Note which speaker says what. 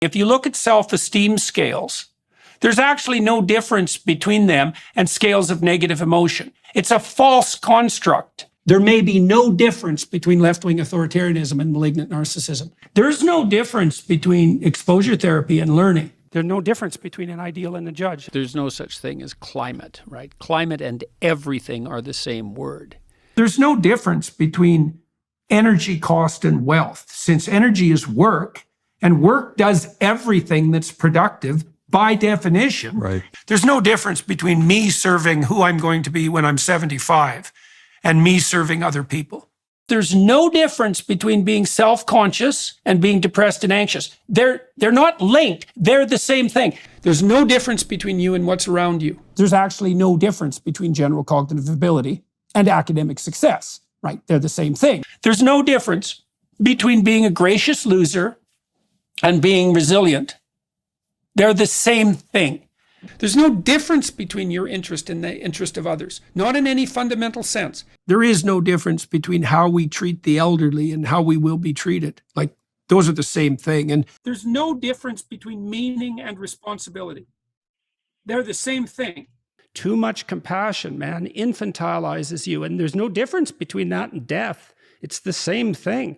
Speaker 1: If you look at self-esteem scales, there's actually no difference between them and scales of negative emotion. It's a false construct. There may be no difference between left-wing authoritarianism and malignant narcissism. There's no difference between exposure therapy and learning. There's no difference between an ideal and a judge.
Speaker 2: There's no such thing as climate, right? Climate and everything are the same word.
Speaker 1: There's no difference between energy cost and wealth, since energy is work, and work does everything that's productive by definition.
Speaker 3: Right.
Speaker 1: There's no difference between me serving who I'm going to be when I'm 75 and me serving other people. There's no difference between being self-conscious and being depressed and anxious. They're not linked. They're the same thing. There's no difference between you and what's around you. There's actually no difference between general cognitive ability and academic success, right? They're the same thing. There's no difference between being a gracious loser and being resilient. They're the same thing. There's no difference between your interest and the interest of others, not in any fundamental sense. There is no difference between how we treat the elderly and how we will be treated. Like, those are the same thing. And there's no difference between meaning and responsibility. They're the same thing. Too much compassion, man, infantilizes you. And there's no difference between that and death. It's the same thing.